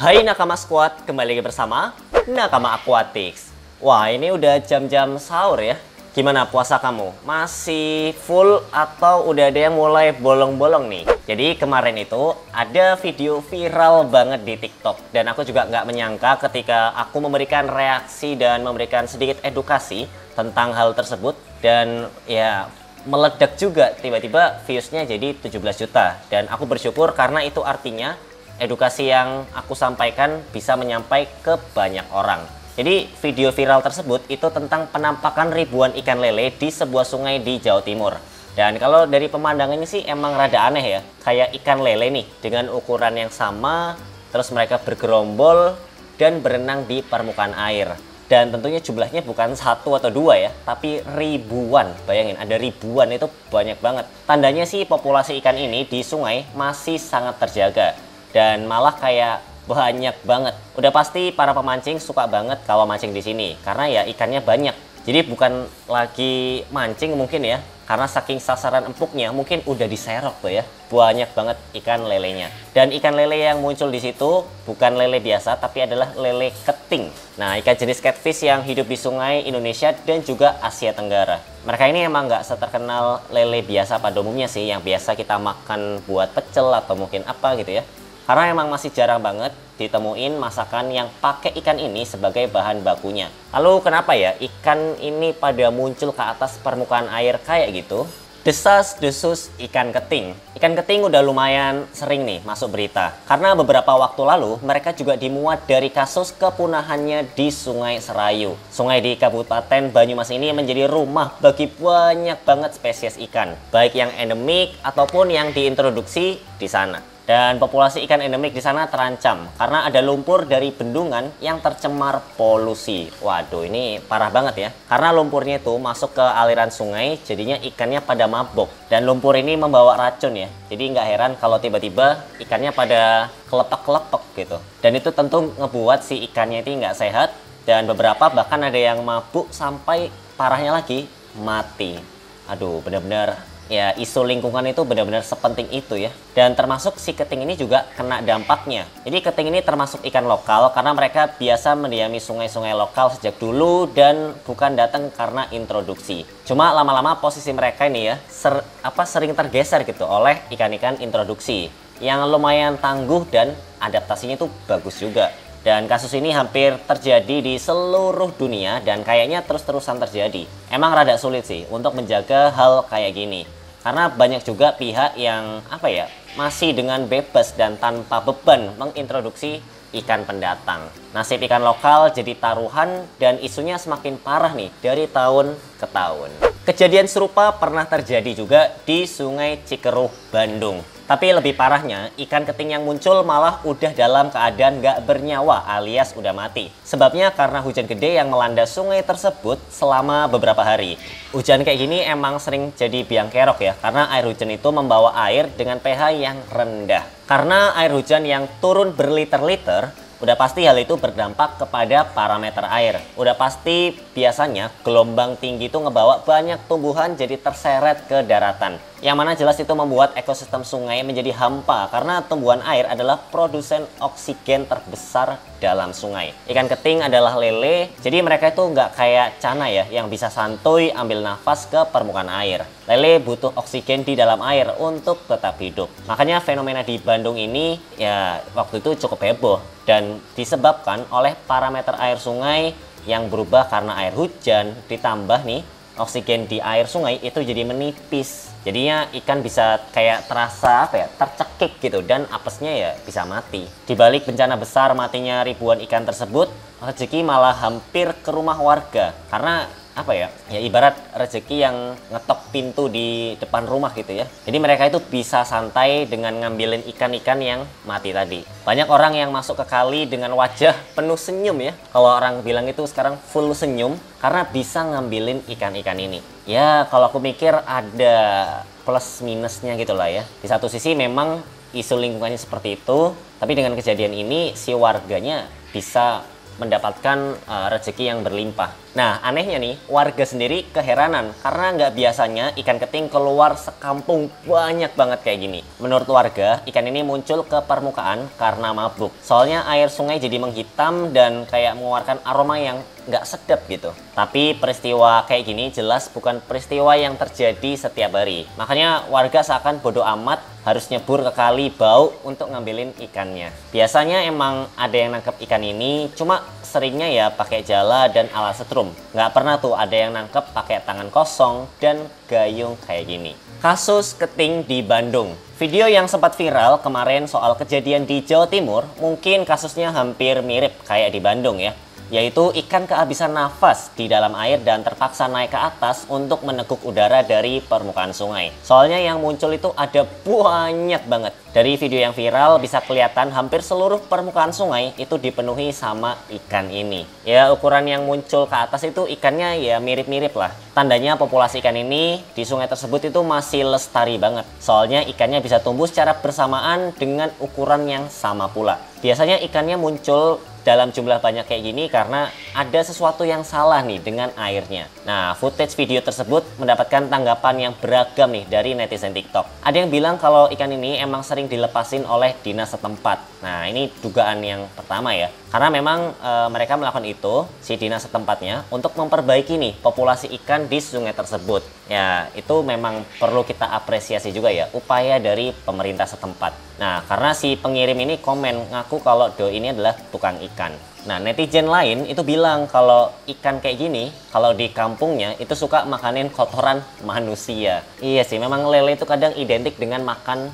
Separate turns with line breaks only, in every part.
Hai Nakama Squad, kembali lagi bersama Nakama Aquatics. Wah, ini udah jam-jam sahur ya. Gimana puasa kamu? Masih full atau udah ada yang mulai bolong-bolong nih? Jadi kemarin itu ada video viral banget di TikTok. Dan aku juga nggak menyangka ketika aku memberikan reaksi dan memberikan sedikit edukasi tentang hal tersebut. Dan ya meledak juga, tiba-tiba viewsnya jadi 17 juta. Dan aku bersyukur karena itu artinya edukasi yang aku sampaikan bisa menyampai ke banyak orang. Jadi video viral tersebut itu tentang penampakan ribuan ikan lele di sebuah sungai di Jawa Timur. Dan kalau dari pemandangannya sih emang rada aneh ya. Kayak ikan lele nih dengan ukuran yang sama, terus mereka bergerombol dan berenang di permukaan air. Dan tentunya jumlahnya bukan satu atau dua ya, tapi ribuan. Bayangin ada ribuan, itu banyak banget. Tandanya sih populasi ikan ini di sungai masih sangat terjaga. Dan malah kayak banyak banget. Udah pasti para pemancing suka banget kalau mancing di sini karena ya ikannya banyak. Jadi bukan lagi mancing mungkin ya, karena saking sasaran empuknya mungkin udah diserok tuh ya. Banyak banget ikan lelenya. Dan ikan lele yang muncul di situ bukan lele biasa tapi adalah lele keting. Nah, ikan jenis catfish yang hidup di sungai Indonesia dan juga Asia Tenggara. Mereka ini emang nggak seterkenal lele biasa pada umumnya sih, yang biasa kita makan buat pecel atau mungkin apa gitu ya. Karena emang masih jarang banget ditemuin masakan yang pakai ikan ini sebagai bahan bakunya. Lalu kenapa ya ikan ini pada muncul ke atas permukaan air kayak gitu? Desas-desus ikan keting. Ikan keting udah lumayan sering nih masuk berita. Karena beberapa waktu lalu mereka juga dimuat dari kasus kepunahannya di Sungai Serayu. Sungai di Kabupaten Banyumas ini menjadi rumah bagi banyak banget spesies ikan. Baik yang endemik ataupun yang diintroduksi di sana. Dan populasi ikan endemik di sana terancam karena ada lumpur dari bendungan yang tercemar polusi. Waduh, ini parah banget ya. Karena lumpurnya itu masuk ke aliran sungai, jadinya ikannya pada mabok. Dan lumpur ini membawa racun ya. Jadi nggak heran kalau tiba-tiba ikannya pada kelepek-kelepek gitu. Dan itu tentu ngebuat si ikannya itu nggak sehat. Dan beberapa bahkan ada yang mabuk sampai parahnya lagi mati. Aduh, benar-benar ya, isu lingkungan itu benar-benar sepenting itu ya. Dan termasuk si keting ini juga kena dampaknya. Jadi keting ini termasuk ikan lokal karena mereka biasa mendiami sungai-sungai lokal sejak dulu dan bukan datang karena introduksi. Cuma lama-lama posisi mereka ini ya sering tergeser gitu oleh ikan-ikan introduksi yang lumayan tangguh dan adaptasinya itu bagus juga. Dan kasus ini hampir terjadi di seluruh dunia dan kayaknya terus-terusan terjadi. Emang rada sulit sih untuk menjaga hal kayak gini. Karena banyak juga pihak yang masih dengan bebas dan tanpa beban mengintroduksi ikan pendatang. Nasib ikan lokal jadi taruhan dan isunya semakin parah nih dari tahun ke tahun. Kejadian serupa pernah terjadi juga di Sungai Cikeruh, Bandung. Tapi lebih parahnya, ikan keting yang muncul malah udah dalam keadaan nggak bernyawa alias udah mati. Sebabnya karena hujan gede yang melanda sungai tersebut selama beberapa hari. Hujan kayak gini emang sering jadi biang kerok ya, karena air hujan itu membawa air dengan pH yang rendah. Karena air hujan yang turun berliter-liter, udah pasti hal itu berdampak kepada parameter air. Udah pasti biasanya gelombang tinggi itu ngebawa banyak tumbuhan jadi terseret ke daratan. Yang mana jelas itu membuat ekosistem sungai menjadi hampa karena tumbuhan air adalah produsen oksigen terbesar dalam sungai. Ikan keting adalah lele, jadi mereka itu nggak kayak cana ya yang bisa santuy ambil nafas ke permukaan air. Lele butuh oksigen di dalam air untuk tetap hidup. Makanya fenomena di Bandung ini ya waktu itu cukup heboh dan disebabkan oleh parameter air sungai yang berubah karena air hujan ditambah nih oksigen di air sungai itu jadi menipis. Jadinya ikan bisa kayak terasa tercekik gitu dan apesnya ya bisa mati. Di balik bencana besar matinya ribuan ikan tersebut, rezeki malah hampir ke rumah warga. Karena ya ibarat rezeki yang ngetok pintu di depan rumah gitu ya. Jadi mereka itu bisa santai dengan ngambilin ikan-ikan yang mati tadi. Banyak orang yang masuk ke kali dengan wajah penuh senyum ya. Kalau orang bilang itu sekarang full senyum karena bisa ngambilin ikan-ikan ini. Ya kalau aku mikir ada plus minusnya gitu lah ya. Di satu sisi memang isu lingkungannya seperti itu, tapi dengan kejadian ini si warganya bisa mendapatkan rezeki yang berlimpah. Nah, anehnya nih, warga sendiri keheranan karena nggak biasanya ikan keting keluar sekampung banyak banget kayak gini. Menurut warga, ikan ini muncul ke permukaan karena mabuk. Soalnya air sungai jadi menghitam dan kayak mengeluarkan aroma yang nggak sedap gitu. Tapi peristiwa kayak gini jelas bukan peristiwa yang terjadi setiap hari. Makanya warga seakan bodoh amat harus nyebur ke kali bau untuk ngambilin ikannya. Biasanya emang ada yang nangkep ikan ini, cuma seringnya ya pakai jala dan alat setrum. Nggak pernah tuh ada yang nangkep pakai tangan kosong dan gayung kayak gini. Kasus keting di Bandung. Video yang sempat viral kemarin soal kejadian di Jawa Timur, mungkin kasusnya hampir mirip kayak di Bandung ya. Yaitu ikan kehabisan nafas di dalam air dan terpaksa naik ke atas untuk meneguk udara dari permukaan sungai. Soalnya yang muncul itu ada banyak banget. Dari video yang viral bisa kelihatan hampir seluruh permukaan sungai itu dipenuhi sama ikan ini. Ya ukuran yang muncul ke atas itu ikannya ya mirip-mirip lah. Tandanya populasi ikan ini di sungai tersebut itu masih lestari banget. Soalnya ikannya bisa tumbuh secara bersamaan dengan ukuran yang sama pula. Biasanya ikannya muncul dalam jumlah banyak kayak gini karena ada sesuatu yang salah nih dengan airnya. Nah, footage video tersebut mendapatkan tanggapan yang beragam nih dari netizen TikTok. Ada yang bilang kalau ikan ini emang sering dilepasin oleh dinas setempat. Nah, ini dugaan yang pertama ya. Karena memang mereka melakukan itu, si dinas setempatnya, untuk memperbaiki nih populasi ikan di sungai tersebut. Ya, itu memang perlu kita apresiasi juga ya, upaya dari pemerintah setempat. Nah, karena si pengirim ini komen ngaku kalau doi ini adalah tukang ikan. Nah, netizen lain itu bilang kalau ikan kayak gini, kalau di kampungnya itu suka makanin kotoran manusia. Iya sih, memang lele itu kadang identik dengan makan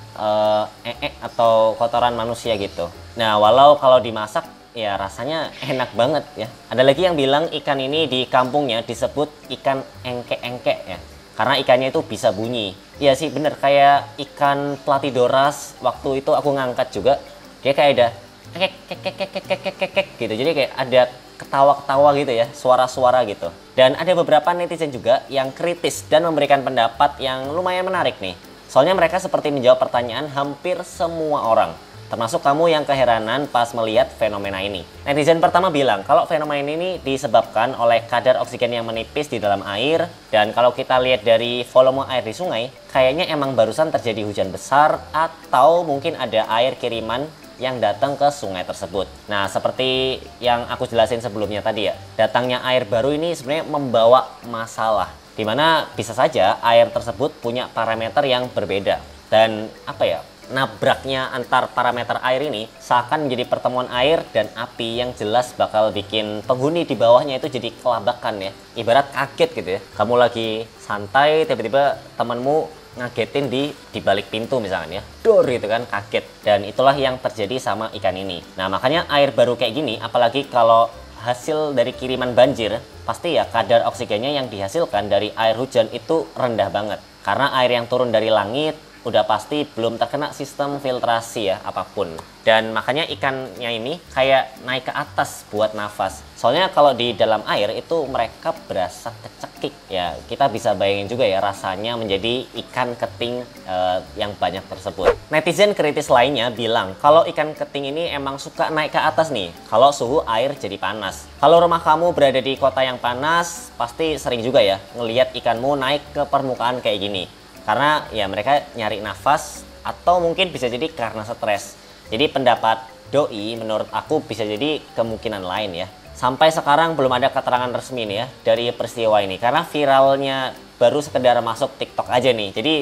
atau kotoran manusia gitu. Nah, walau kalau dimasak ya rasanya enak banget ya. Ada lagi yang bilang ikan ini di kampungnya disebut ikan engke-engke ya. Karena ikannya itu bisa bunyi. Iya sih bener, kayak ikan Platydoras waktu itu aku ngangkat juga. Dia kayak ada kek gitu. Jadi kayak ada ketawa-ketawa gitu ya, suara-suara gitu. Dan ada beberapa netizen juga yang kritis dan memberikan pendapat yang lumayan menarik nih. Soalnya mereka seperti menjawab pertanyaan hampir semua orang. Termasuk kamu yang keheranan pas melihat fenomena ini. Netizen pertama bilang kalau fenomena ini disebabkan oleh kadar oksigen yang menipis di dalam air. Dan kalau kita lihat dari volume air di sungai, kayaknya emang barusan terjadi hujan besar atau mungkin ada air kiriman yang datang ke sungai tersebut. Nah, seperti yang aku jelasin sebelumnya tadi ya, datangnya air baru ini sebenarnya membawa masalah. Dimana bisa saja air tersebut punya parameter yang berbeda. Dan apa ya, nabraknya antar parameter air ini seakan menjadi pertemuan air dan api yang jelas bakal bikin penghuni di bawahnya itu jadi kelabakan ya. Ibarat kaget gitu ya. Kamu lagi santai, tiba-tiba temanmu ngagetin di balik pintu misalnya ya. Dor gitu kan, kaget. Dan itulah yang terjadi sama ikan ini. Nah, makanya air baru kayak gini, apalagi kalau hasil dari kiriman banjir, pasti ya kadar oksigennya yang dihasilkan dari air hujan itu rendah banget. Karena air yang turun dari langit udah pasti belum terkena sistem filtrasi ya apapun. Dan makanya ikannya ini kayak naik ke atas buat nafas. Soalnya kalau di dalam air itu mereka berasa kecekik ya. Kita bisa bayangin juga ya rasanya menjadi ikan keting yang banyak tersebut. Netizen kritis lainnya bilang kalau ikan keting ini emang suka naik ke atas nih kalau suhu air jadi panas. Kalau rumah kamu berada di kota yang panas, pasti sering juga ya ngelihat ikanmu naik ke permukaan kayak gini. Karena ya mereka nyari nafas atau mungkin bisa jadi karena stres. Jadi pendapat doi menurut aku bisa jadi kemungkinan lain ya. Sampai sekarang belum ada keterangan resmi nih ya dari peristiwa ini. Karena viralnya baru sekedar masuk TikTok aja nih. Jadi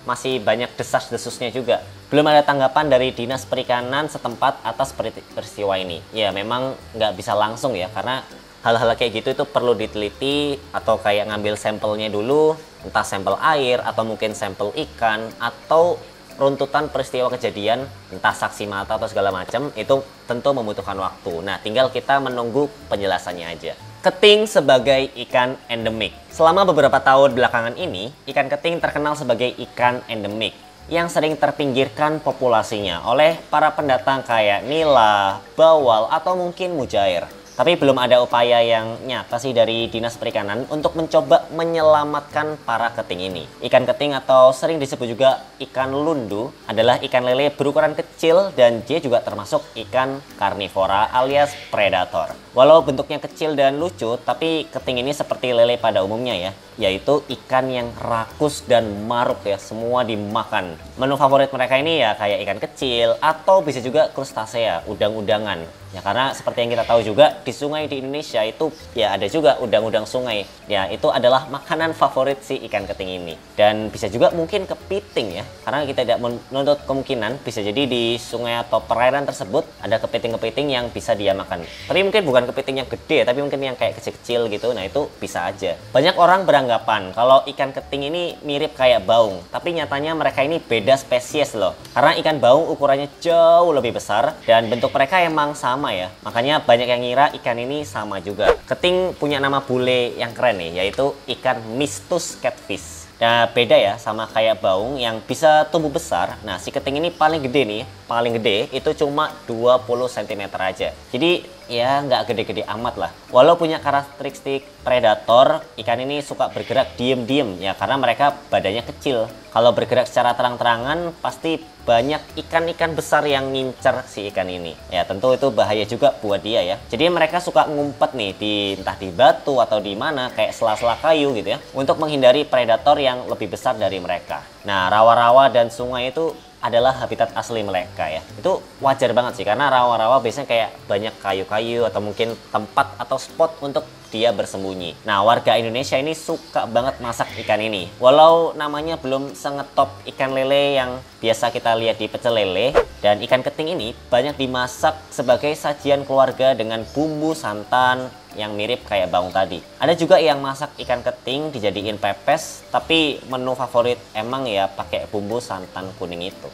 masih banyak desas-desusnya juga. Belum ada tanggapan dari Dinas Perikanan setempat atas peristiwa ini. Ya memang nggak bisa langsung ya karena hal-hal kayak gitu itu perlu diteliti atau kayak ngambil sampelnya dulu, entah sampel air atau mungkin sampel ikan atau runtutan peristiwa kejadian, entah saksi mata atau segala macam, itu tentu membutuhkan waktu. Nah, tinggal kita menunggu penjelasannya aja. Keting sebagai ikan endemik. Selama beberapa tahun belakangan ini, ikan keting terkenal sebagai ikan endemik yang sering terpinggirkan populasinya oleh para pendatang kayak nila, bawal, atau mungkin mujair. Tapi belum ada upaya yang nyata sih dari Dinas Perikanan untuk mencoba menyelamatkan para keting ini. Ikan keting atau sering disebut juga ikan lundu adalah ikan lele berukuran kecil dan dia juga termasuk ikan karnivora alias predator. Walau bentuknya kecil dan lucu, tapi keting ini seperti lele pada umumnya ya, yaitu ikan yang rakus dan maruk ya, semua dimakan. Menu favorit mereka ini ya kayak ikan kecil atau bisa juga krustasea, udang-udangan. Ya karena seperti yang kita tahu juga di sungai di Indonesia itu ya ada juga udang-udang sungai. Ya itu adalah makanan favorit si ikan keting ini. Dan bisa juga mungkin kepiting ya, karena kita tidak menuntut kemungkinan bisa jadi di sungai atau perairan tersebut ada kepiting-kepiting yang bisa dia makan. Tapi mungkin bukan kepiting yang gede, tapi mungkin yang kayak kecil-kecil gitu. Nah itu bisa aja. Banyak orang beranggapan kalau ikan keting ini mirip kayak baung, tapi nyatanya mereka ini beda spesies loh. Karena ikan baung ukurannya jauh lebih besar dan bentuk mereka emang sama ya. Makanya banyak yang ngira ikan ini sama juga. Keting punya nama bule yang keren nih, yaitu ikan Mistus catfish. Nah beda ya sama kayak baung yang bisa tumbuh besar. Nah si keting ini paling gede nih, paling gede itu cuma 20 cm aja. Jadi ya nggak gede-gede amat lah. Walau punya karakteristik predator, ikan ini suka bergerak diem-diem ya karena mereka badannya kecil. Kalau bergerak secara terang-terangan pasti banyak ikan-ikan besar yang ngincer si ikan ini. Ya tentu itu bahaya juga buat dia ya. Jadi mereka suka ngumpet nih di entah di batu atau di mana kayak sela-sela kayu gitu ya untuk menghindari predator yang lebih besar dari mereka. Nah rawa-rawa dan sungai itu adalah habitat asli mereka ya. Itu wajar banget sih karena rawa-rawa biasanya kayak banyak kayu-kayu atau mungkin tempat atau spot untuk dia bersembunyi. Nah warga Indonesia ini suka banget masak ikan ini. Walau namanya belum sengetop ikan lele yang biasa kita lihat di pecel lele, dan ikan keting ini banyak dimasak sebagai sajian keluarga dengan bumbu santan yang mirip kayak baung tadi. Ada juga yang masak ikan keting dijadiin pepes, tapi menu favorit emang ya pakai bumbu santan kuning itu.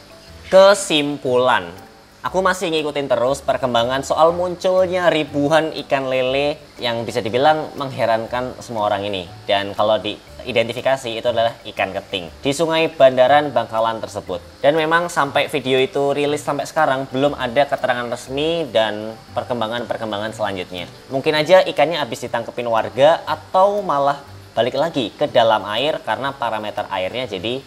Kesimpulan, aku masih ngikutin terus perkembangan soal munculnya ribuan ikan lele yang bisa dibilang mengherankan semua orang ini. Dan kalau diidentifikasi itu adalah ikan keting di sungai Bandaran Bangkalan tersebut. Dan memang sampai video itu rilis sampai sekarang belum ada keterangan resmi dan perkembangan-perkembangan selanjutnya. Mungkin aja ikannya habis ditangkepin warga atau malah balik lagi ke dalam air karena parameter airnya jadi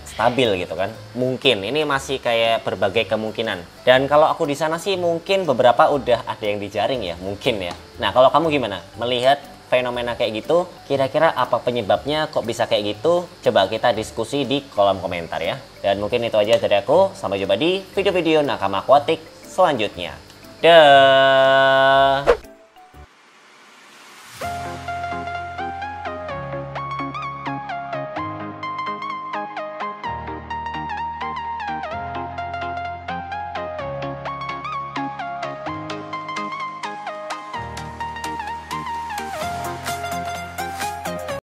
stabil gitu kan. Mungkin ini masih kayak berbagai kemungkinan. Dan kalau aku di sana sih mungkin beberapa udah ada yang dijaring ya, mungkin ya. Nah kalau kamu gimana melihat fenomena kayak gitu? Kira-kira apa penyebabnya kok bisa kayak gitu? Coba kita diskusi di kolom komentar ya. Dan mungkin itu aja dari aku. Sampai jumpa di video-video nakama akuatik selanjutnya. Dah.